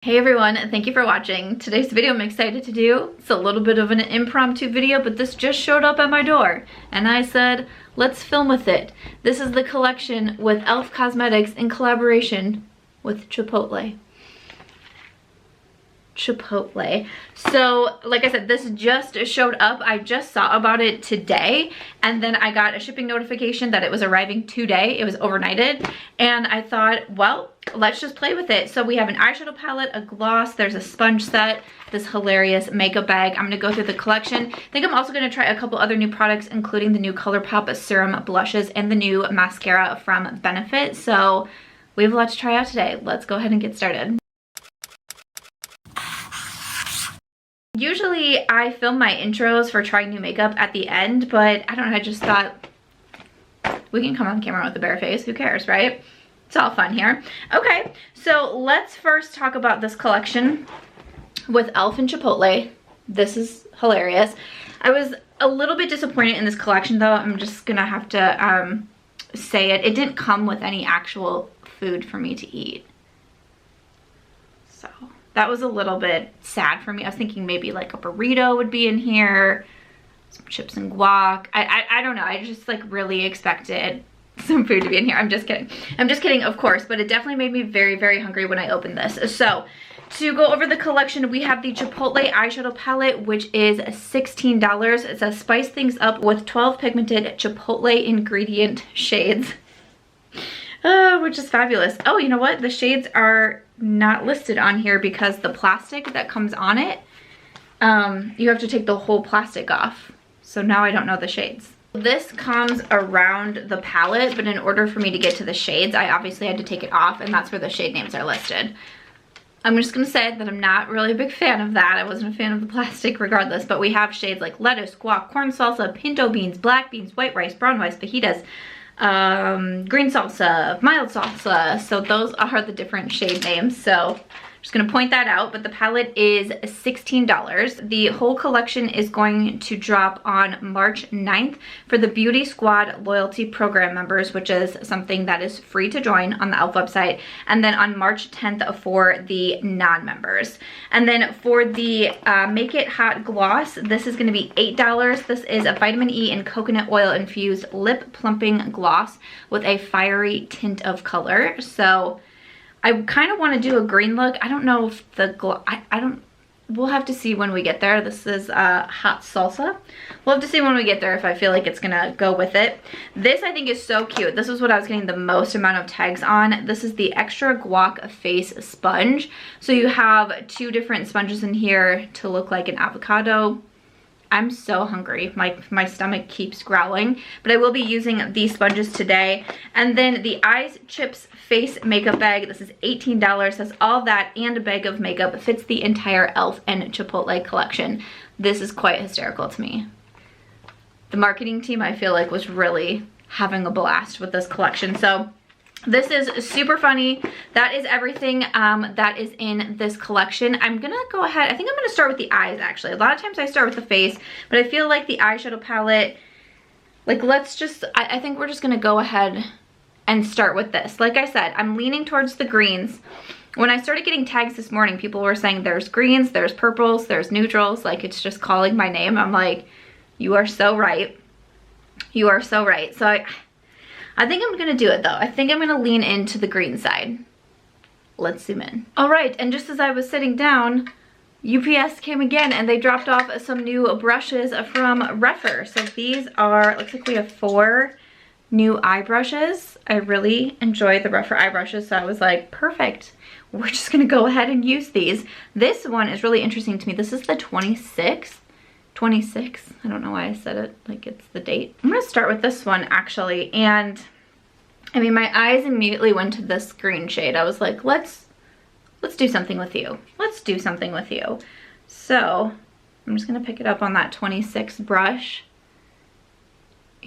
Hey everyone, thank you for watching. Today's video I'm excited to do. It's a little bit of an impromptu video, but this just showed up at my door and I said, let's film with it. This is the collection with e.l.f. Cosmetics in collaboration with Chipotle. So like I said, this just showed up. I just saw about it today and then I got a shipping notification that it was arriving today. It was overnighted and I thought, well, let's just play with it. So we have an eyeshadow palette, a gloss, there's a sponge set, this hilarious makeup bag. I'm gonna go through the collection. I think I'm also gonna try a couple other new products, including the new Colourpop serum blushes and the new mascara from Benefit. So we have a lot to try out today. Let's go ahead and get started. Usually I film my intros for trying new makeup at the end, but I don't know, I just thought we can come on camera with a bare face. Who cares, right? It's all fun here. Okay, so let's first talk about this collection with e.l.f. and Chipotle. This is hilarious. I was a little bit disappointed in this collection though. I'm just gonna have to say it. It didn't come with any actual food for me to eat. So that was a little bit sad for me. I was thinking maybe like a burrito would be in here, some chips and guac. I don't know. I just like really expected some food to be in here. I'm just kidding, of course, but it definitely made me very, very hungry when I opened this. So to go over the collection, we have the Chipotle eyeshadow palette, which is $16. It says spice things up with 12 pigmented Chipotle ingredient shades. Which is fabulous. Oh, you know what? The shades are not listed on here because the plastic that comes on it, you have to take the whole plastic off. So now I don't know the shades. This comes around the palette, but in order for me to get to the shades, I obviously had to take it off, and that's where the shade names are listed. I'm just gonna say that I'm not really a big fan of that. I wasn't a fan of the plastic regardless, but we have shades like lettuce, guac, corn salsa, pinto beans, black beans, white rice, brown rice, fajitas, green salsa, mild salsa. So those are the different shade names. So just gonna point that out, but the palette is $16. The whole collection is going to drop on March 9th for the Beauty Squad loyalty program members, which is something that is free to join on the e.l.f. website, and then on March 10th for the non-members. And then for the Make It Hot gloss, this is gonna be $8. This is a vitamin E and coconut oil infused lip plumping gloss with a fiery tint of color. So I kind of want to do a green look. I don't know if the glow, we'll have to see when we get there. This is hot salsa. We'll have to see when we get there if I feel like it's gonna go with it. This I think is so cute. This is what I was getting the most amount of tags on. This is the Extra Guac Face Sponge. So you have two different sponges in here to look like an avocado. I'm so hungry. My stomach keeps growling, but I will be using these sponges today. And then the Eyes Chips Face Makeup Bag. This is $18. Has all that and a bag of makeup. Fits the entire e.l.f. and Chipotle collection. This is quite hysterical to me. The marketing team, I feel like, was really having a blast with this collection. So this is super funny. That is everything that is in this collection. I'm gonna go ahead, I think I'm gonna start with the eyes actually. A lot of times I start with the face, but I feel like the eyeshadow palette, like I think we're just gonna go ahead and start with this. Like I said, I'm leaning towards the greens. When I started getting tags this morning, people were saying there's greens, there's purples, there's neutrals, like it's just calling my name. I'm like, you are so right. You are so right. So I think I'm gonna do it though. I think I'm gonna lean into the green side. Let's zoom in. All right, and just as I was sitting down, UPS came again and they dropped off some new brushes from Rephr. So these are, looks like we have 4 new eye brushes. I really enjoy the Rephr eye brushes, so I was like, perfect. We're just gonna go ahead and use these. This one is really interesting to me. This is the 26. I don't know why I said it like it's the date. I'm gonna start with this one actually, and I mean my eyes immediately went to this green shade. I was like, let's do something with you. Let's do something with you. So I'm just gonna pick it up on that 26 brush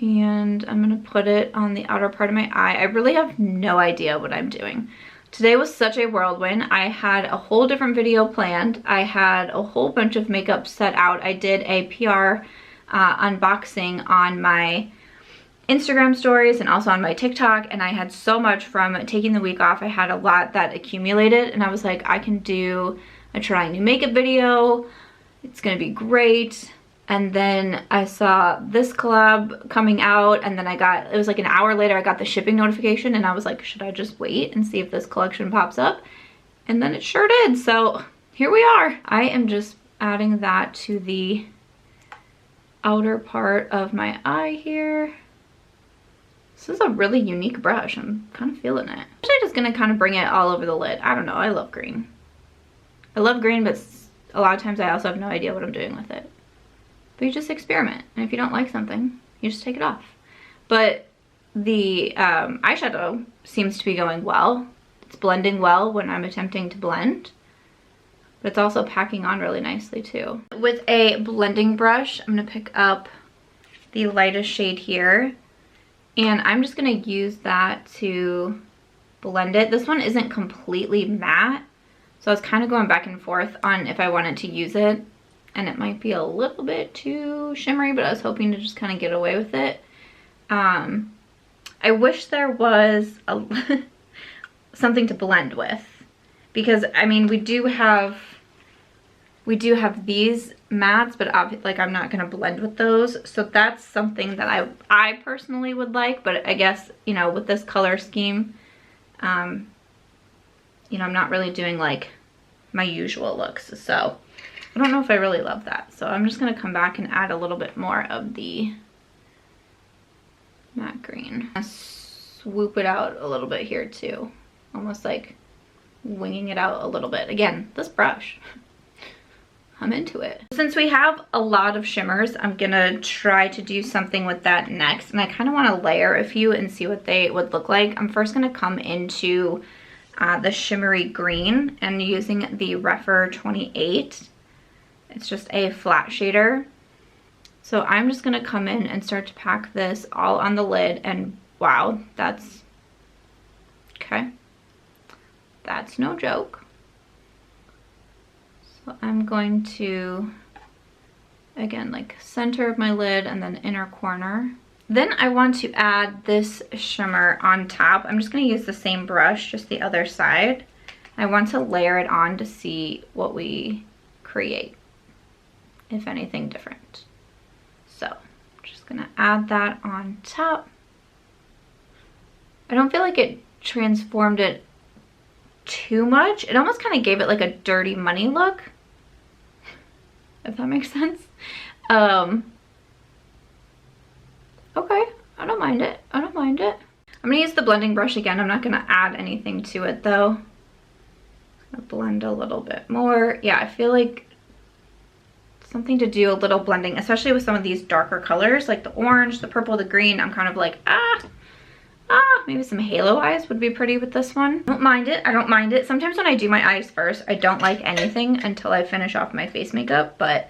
and I'm gonna put it on the outer part of my eye. I really have no idea what I'm doing. Today was such a whirlwind. I had a whole different video planned. I had a whole bunch of makeup set out. I did a PR unboxing on my Instagram stories and also on my TikTok, and I had so much from taking the week off. I had a lot that accumulated, and I was like, I can do a trying new makeup video. It's gonna be great. And then I saw this collab coming out, and then it was like an hour later, I got the shipping notification, and I was like, should I just wait and see if this collection pops up? And then it sure did, so here we are. I am just adding that to the outer part of my eye here. This is a really unique brush. I'm kind of feeling it. I'm actually just gonna kind of bring it all over the lid. I don't know, I love green. I love green, but a lot of times I also have no idea what I'm doing with it. But you just experiment, and if you don't like something, you just take it off. But the eyeshadow seems to be going well. It's blending well when I'm attempting to blend, but it's also packing on really nicely too. With a blending brush, I'm gonna pick up the lightest shade here, and I'm just gonna use that to blend it. This one isn't completely matte, so I was kind of going back and forth on if I wanted to use it, and it might be a little bit too shimmery, but I was hoping to just kind of get away with it. I wish there was something to blend with, because I mean, we do have these mattes, but like I'm not gonna blend with those, so that's something that I personally would like. But I guess, you know, with this color scheme, you know, I'm not really doing like my usual looks, so I don't know if I really love that. So I'm just gonna come back and add a little bit more of the matte green. Swoop it out a little bit here too, almost like winging it out a little bit. Again, this brush, I'm into it. Since we have a lot of shimmers, I'm gonna try to do something with that next, and I kind of want to layer a few and see what they would look like. I'm first gonna come into the shimmery green and using the Rephr 28. It's just a flat shader. So I'm just gonna come in and start to pack this all on the lid, and wow, that's okay. That's no joke. So I'm going to, again, like center of my lid and then inner corner. Then I want to add this shimmer on top. I'm just gonna use the same brush, just the other side. I want to layer it on to see what we create, if anything different. So I'm just gonna add that on top. I don't feel like it transformed it too much. It almost kind of gave it like a Dirty Money look, if that makes sense. Okay, I don't mind it. I don't mind it. I'm gonna use the blending brush again. I'm not gonna add anything to it though. I'm gonna blend a little bit more. Yeah, I feel like something to do a little blending, especially with some of these darker colors, like the orange, the purple, the green. I'm kind of like, maybe some halo eyes would be pretty with this one. I don't mind it. I don't mind it. Sometimes when I do my eyes first, I don't like anything until I finish off my face makeup, but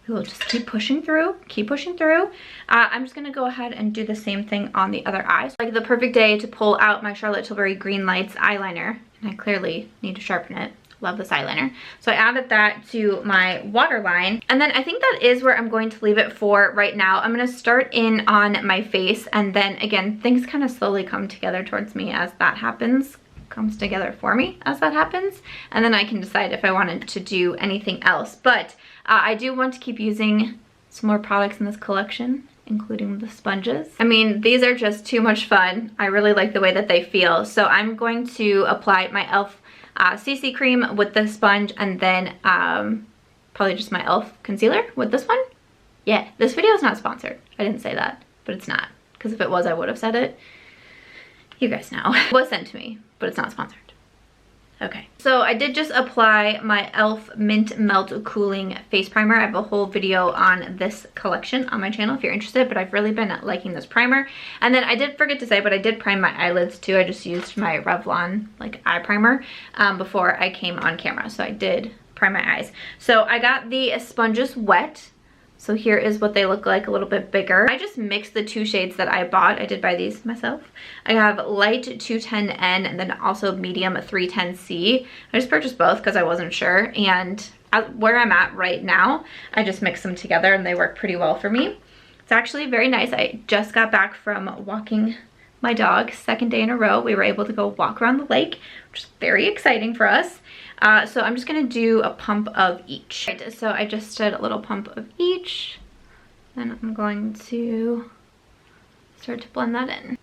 we will just keep pushing through, keep pushing through. I'm just gonna go ahead and do the same thing on the other eyes. Like the perfect day to pull out my Charlotte Tilbury Green Lights eyeliner, and I clearly need to sharpen it. Love this eyeliner. So I added that to my waterline, and then I think that is where I'm going to leave it for right now. I'm gonna start in on my face, and then again, things kind of slowly come together towards me as that happens, comes together for me as that happens, and then I can decide if I wanted to do anything else. But I do want to keep using some more products in this collection, including the sponges. I mean, these are just too much fun. I really like the way that they feel. So I'm going to apply my e.l.f. CC cream with this sponge, and then probably just my e.l.f. concealer with this one. Yeah, this video is not sponsored. I didn't say that, but it's not, because if it was, I would have said it. You guys know. It was sent to me, but it's not sponsored. Okay, so I did just apply my e.l.f. Mint Melt Cooling Face Primer. I have a whole video on this collection on my channel if you're interested, but I've really been liking this primer. And then I did forget to say, but I did prime my eyelids too. I just used my Revlon like eye primer before I came on camera, so I did prime my eyes. So I got the sponges wet. So here is what they look like, a little bit bigger. I just mixed the two shades that I bought. I did buy these myself. I have light 210N and then also medium 310C. I just purchased both because I wasn't sure. And where I'm at right now, I just mixed them together and they work pretty well for me. It's actually very nice. I just got back from walking my dog, second day in a row. We were able to go walk around the lake, which is very exciting for us. So I'm just gonna do a pump of each. Right, so I just did a little pump of each, and I'm going to start to blend that in.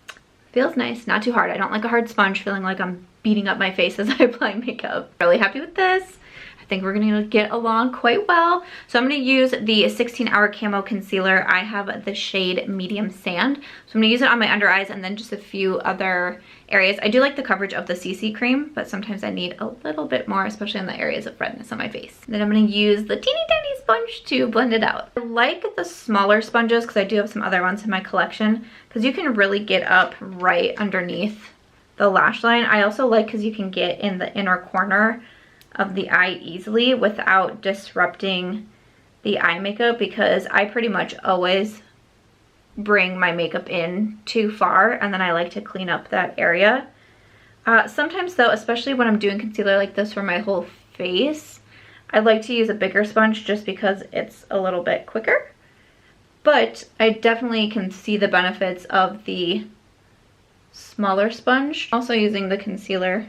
Feels nice, not too hard. I don't like a hard sponge feeling like I'm beating up my face as I apply makeup. Really happy with this. I think we're gonna get along quite well. So I'm gonna use the 16-hour Camo Concealer. I have the shade Medium Sand. So I'm gonna use it on my under eyes and then just a few other areas. I do like the coverage of the CC cream, but sometimes I need a little bit more, especially in the areas of redness on my face. Then I'm gonna use the teeny tiny sponge to blend it out. I like the smaller sponges because I do have some other ones in my collection because you can really get up right underneath the lash line. I also like because you can get in the inner corner of the eye easily without disrupting the eye makeup, because I pretty much always bring my makeup in too far and then I like to clean up that area. Sometimes though, especially when I'm doing concealer like this for my whole face, I like to use a bigger sponge just because it's a little bit quicker. But I definitely can see the benefits of the smaller sponge. Also using the concealer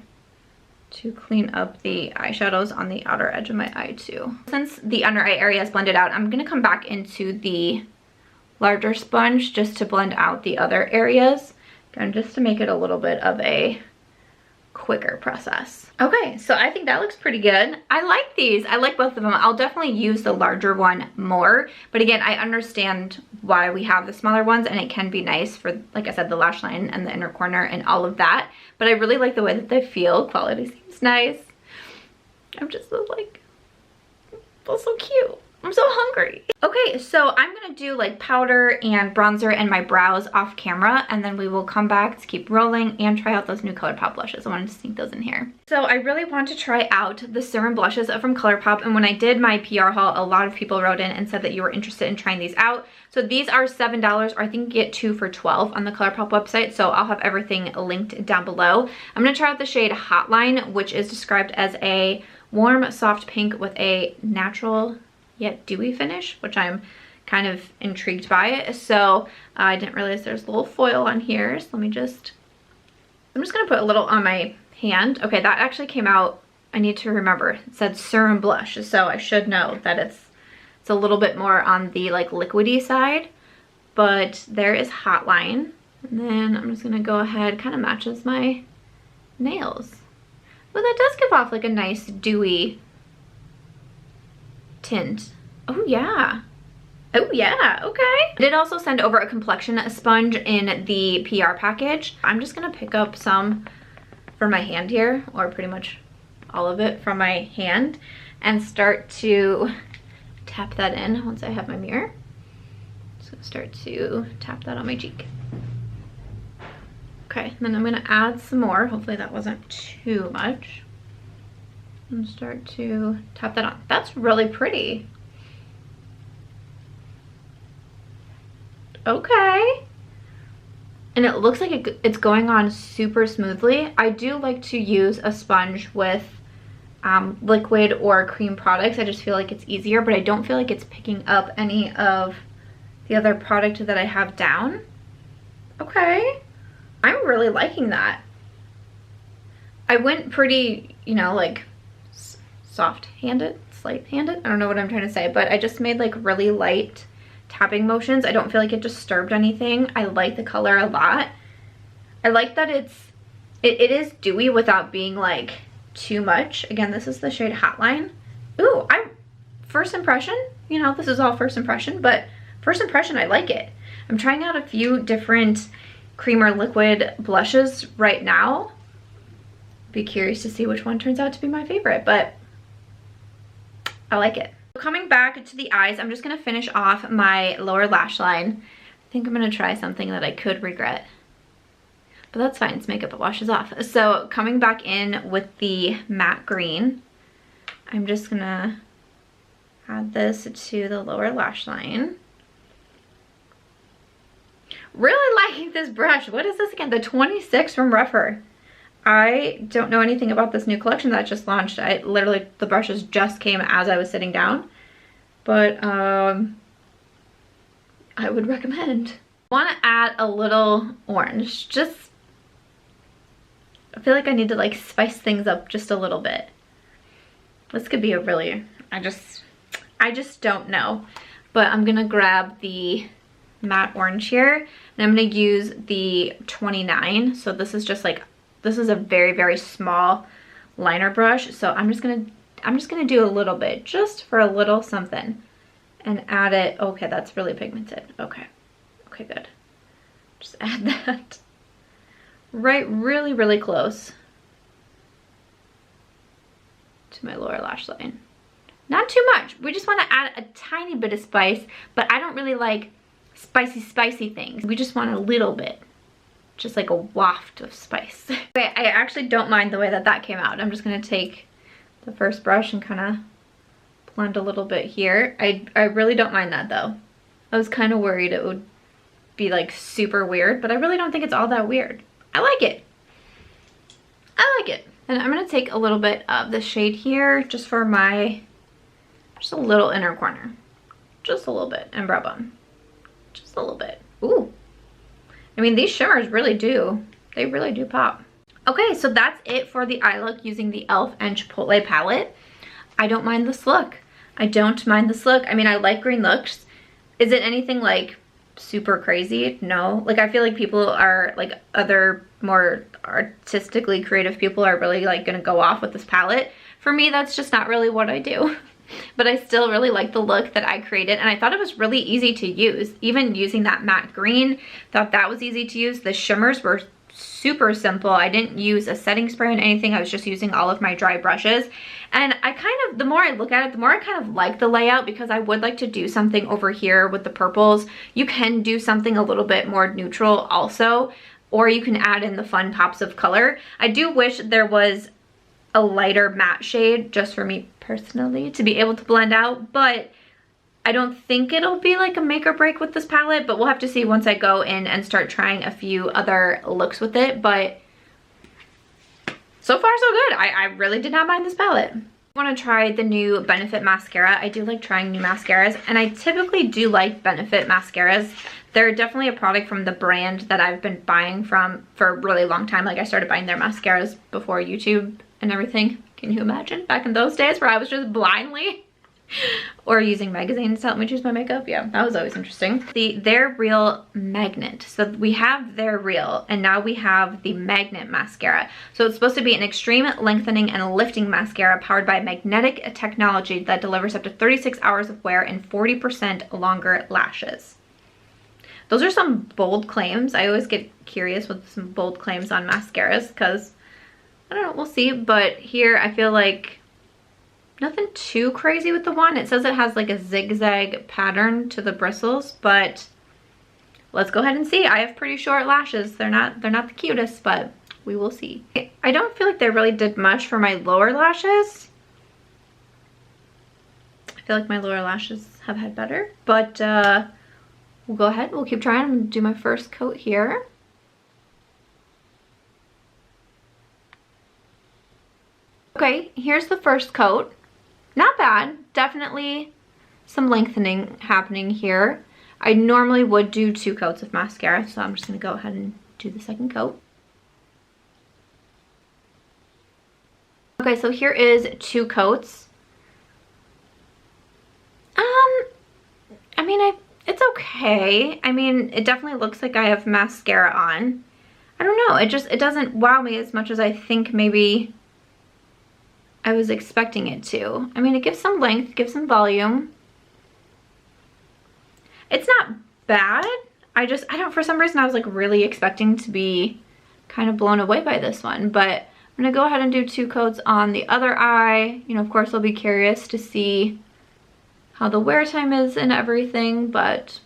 to clean up the eyeshadows on the outer edge of my eye too. Since the under eye area is blended out, I'm gonna come back into the larger sponge just to blend out the other areas, and just to make it a little bit of a quicker process. Okay, so I think that looks pretty good. I like these. I like both of them. I'll definitely use the larger one more, but again, I understand why we have the smaller ones, and it can be nice for, like I said, the lash line and the inner corner and all of that, but I really like the way that they feel. Quality seems nice. I'm just like, feel so cute. I'm so hungry. Okay, so I'm gonna do like powder and bronzer and my brows off camera, and then we will come back to keep rolling and try out those new Colourpop blushes. I wanted to sneak those in here. So I really want to try out the serum blushes from Colourpop, and when I did my PR haul, a lot of people wrote in and said that you were interested in trying these out. So these are $7, or I think you get 2 for $12 on the Colourpop website, so I'll have everything linked down below. I'm gonna try out the shade Hotline, which is described as a warm, soft pink with a natural yet dewy finish, which I'm kind of intrigued by it. So I didn't realize there's a little foil on here, so I'm just gonna put a little on my hand. Okay, that actually came out, I need to remember, it said serum blush, so I should know that it's a little bit more on the like liquidy side, but there is Hotline. And then I'm just gonna go ahead, kind of matches my nails. Well, that does give off like a nice dewy tint. Oh yeah. Oh yeah, okay. I did also send over a complexion sponge in the PR package. I'm just gonna pick up some for my hand here, or pretty much all of it from my hand, and start to tap that in once I have my mirror. Just gonna start to tap that on my cheek. Okay, then I'm gonna add some more. Hopefully that wasn't too much. And start to tap that on. That's really pretty. Okay. And it looks like it's going on super smoothly. I do like to use a sponge with liquid or cream products. I just feel like it's easier, but I don't feel like it's picking up any of the other product that I have down. Okay. I'm really liking that. I went pretty, you know, like soft-handed, slight-handed. I don't know what I'm trying to say, but I just made like really light tapping motions. I don't feel like it disturbed anything. I like the color a lot. I like that it is dewy without being like too much. Again, this is the shade Hotline. Ooh, first impression, you know, this is all first impression, but first impression, I like it. I'm trying out a few different cream or liquid blushes right now. Be curious to see which one turns out to be my favorite, but I like it. Coming back to the eyes, I'm just gonna finish off my lower lash line. I think I'm gonna try something that I could regret, but that's fine, it's makeup, it washes off. So coming back in with the matte green, I'm just gonna add this to the lower lash line. Really liking this brush. What is this again? The 26 from Rephr. I don't know anything about this new collection that just launched. Literally, the brushes just came as I was sitting down. But I would recommend. I want to add a little orange. Just, I feel like I need to like spice things up just a little bit. This could be a really, I just don't know. But I'm gonna grab the matte orange here, and I'm gonna use the 29. So this is just like, this is a very, very small liner brush. So I'm just gonna do a little bit, just for a little something, and add it. Okay, that's really pigmented. Okay, okay, good. Just add that right really, really close to my lower lash line. Not too much. We just want to add a tiny bit of spice, but I don't really like spicy things. We just want a little bit, just like a waft of spice. Okay, I actually don't mind the way that that came out. I'm just gonna take the first brush and kind of blend a little bit here. I really don't mind that though. I was kind of worried it would be like super weird, but I really don't think it's all that weird. I like it. I like it. And I'm gonna take a little bit of the shade here just for my, just a little inner corner. Just a little bit, and brow bone. Just a little bit. Ooh. I mean, these shimmers really do, they really do pop. Okay, so that's it for the eye look using the e.l.f. and Chipotle palette. I don't mind this look. I don't mind this look. I mean, I like green looks. Is it anything like super crazy? No. Like, I feel like people are like, other more artistically creative people are really like gonna go off with this palette. For me, that's just not really what I do. But I still really like the look that I created, and I thought it was really easy to use. Even using that matte green, thought that was easy to use. The shimmers were super simple. I didn't use a setting spray and anything. I was just using all of my dry brushes. And I kind of, the more I look at it, the more I kind of like the layout, because I would like to do something over here with the purples. You can do something a little bit more neutral also, or you can add in the fun pops of color. I do wish there was a lighter matte shade just for me personally to be able to blend out, but I don't think it'll be like a make or break with this palette, but we'll have to see once I go in and start trying a few other looks with it. But so far so good. I really did not mind this palette. I want to try the new Benefit mascara. I do like trying new mascaras, and I typically do like Benefit mascaras. They're definitely a product from the brand that I've been buying from for a really long time. Like, I started buying their mascaras before YouTube and everything. Can you imagine? Back in those days where I was just blindly or using magazines to help me choose my makeup. Yeah, that was always interesting. Their Real Magnet. So we have their Real, and now we have the Magnet mascara. So it's supposed to be an extreme lengthening and lifting mascara powered by magnetic technology that delivers up to 36 hours of wear and 40% longer lashes. Those are some bold claims. I always get curious with some bold claims on mascaras because, I don't know, we'll see. But here I feel like nothing too crazy with the one. It says it has like a zigzag pattern to the bristles, but let's go ahead and see. I have pretty short lashes. They're not the cutest, but we will see. I don't feel like they really did much for my lower lashes. I feel like my lower lashes have had better, but we'll go ahead. We'll keep trying. I'm gonna do my first coat here. Okay, here's the first coat. Not bad. Definitely some lengthening happening here. I normally would do 2 coats of mascara, so I'm just going to go ahead and do the second coat. Okay, so here is 2 coats. I mean, it's okay. I mean, it definitely looks like I have mascara on. I don't know. It doesn't wow me as much as I think maybe I was expecting it to. I mean, it gives some length, gives some volume. It's not bad. I don't, for some reason I was like really expecting to be kind of blown away by this one, but I'm gonna go ahead and do 2 coats on the other eye. You know, of course I'll be curious to see how the wear time is and everything, but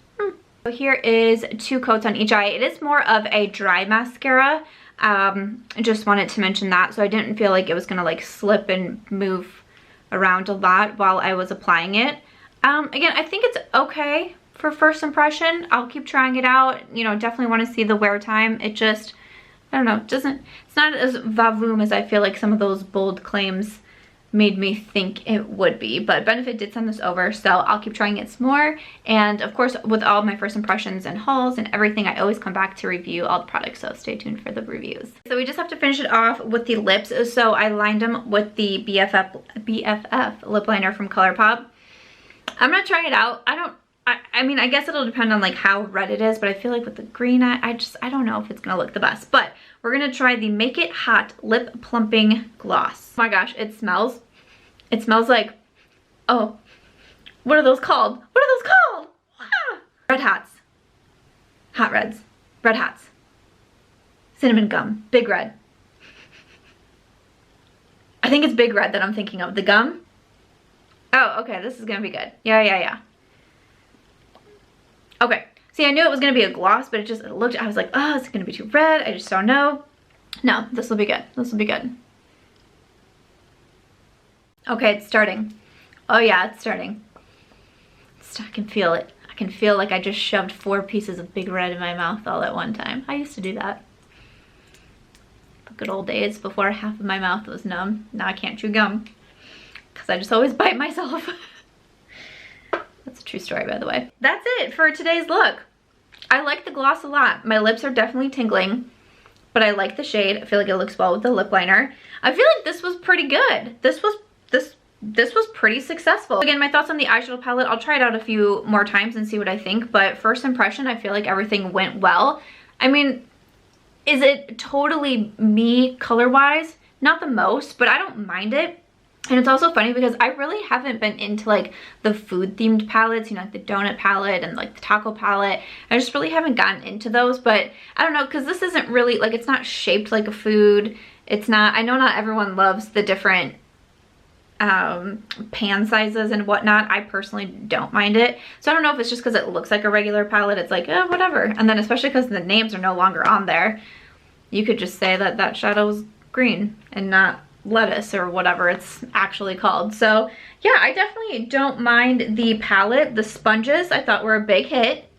So here is 2 coats on each eye. It is more of a dry mascara. I just wanted to mention that, so I didn't feel like it was gonna like slip and move around a lot while I was applying it. Again, I think it's okay for first impression. I'll keep trying it out. You know, definitely want to see the wear time. It just, I don't know, it's not as vavoom as I feel like some of those bold claims made me think it would be. But Benefit did send this over, so I'll keep trying it some more. And of course, with all my first impressions and hauls and everything, I always come back to review all the products, so stay tuned for the reviews. So we just have to finish it off with the lips. So I lined them with the BFF lip liner from Colourpop. I'm gonna try it out. I mean, I guess it'll depend on like how red it is, but I feel like with the green, I don't know if it's gonna look the best. But we're gonna try the Make It Hot Lip Plumping Gloss. Oh my gosh, it smells like, oh, what are those called? What are those called? Ah. Red Hots. Hot Reds. Red Hots. Cinnamon gum. Big Red. I think it's Big Red that I'm thinking of. The gum? Oh, okay, this is gonna be good. Yeah. Okay, see, I knew it was gonna be a gloss, but it looked, I was like, oh, it's gonna be too red. I just don't know. No, this will be good. This will be good. Okay, it's starting. Oh yeah, it's starting. I can feel it. I can feel like I just shoved 4 pieces of Big Red in my mouth all at one time. I used to do that. The good old days before half of my mouth was numb. Now I can't chew gum because I just always bite myself. That's a true story, by the way. That's it for today's look. I like the gloss a lot. My lips are definitely tingling, but I like the shade. I feel like it looks well with the lip liner. I feel like this was pretty good. This was pretty successful. Again, my thoughts on the eyeshadow palette, I'll try it out a few more times and see what I think, but first impression, I feel like everything went well. I mean, is it totally me color-wise? Not the most, but I don't mind it. And it's also funny because I really haven't been into like the food themed palettes, you know, like the donut palette and like the taco palette. I just really haven't gotten into those, but I don't know, because this isn't really like, it's not shaped like a food. It's not, I know not everyone loves the different pan sizes and whatnot. I personally don't mind it. So I don't know if it's just because it looks like a regular palette. It's like, whatever. And then especially because the names are no longer on there, you could just say that that shadow is green and not lettuce or whatever it's actually called. So yeah, I definitely don't mind the palette. The sponges I thought were a big hit.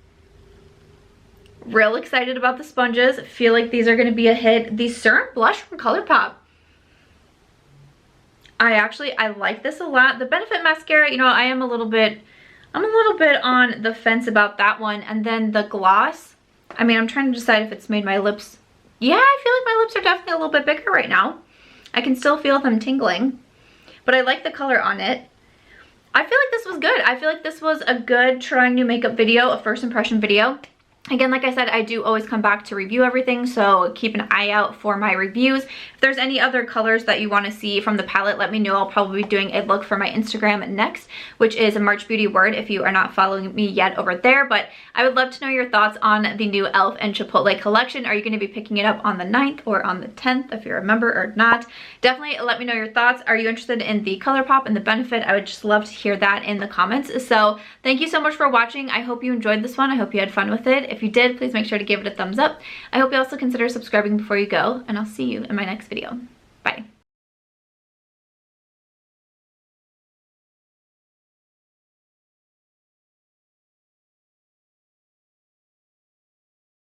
Real excited about the sponges. Feel like these are going to be a hit. The Serum Blush from Colourpop, I like this a lot. The Benefit mascara, you know, I'm a little bit on the fence about that one. And then the gloss, I mean, I'm trying to decide if it's made my lips, yeah, I feel like my lips are definitely a little bit bigger right now. I can still feel them tingling, but I like the color on it. I feel like this was good. I feel like this was a good trying new makeup video, a first impression video. Again, like I said, I do always come back to review everything, so keep an eye out for my reviews. If there's any other colors that you want to see from the palette, let me know. I'll probably be doing a look for my Instagram next, which is March Beauty Word if you are not following me yet over there. But I would love to know your thoughts on the new e.l.f. and Chipotle collection. Are you going to be picking it up on the 9th or on the 10th if you're a member or not? Definitely let me know your thoughts. Are you interested in the Colourpop and the Benefit? I would just love to hear that in the comments. So thank you so much for watching. I hope you enjoyed this one. I hope you had fun with it. If you did, please make sure to give it a thumbs up. I hope you also consider subscribing before you go, and I'll see you in my next video. Bye.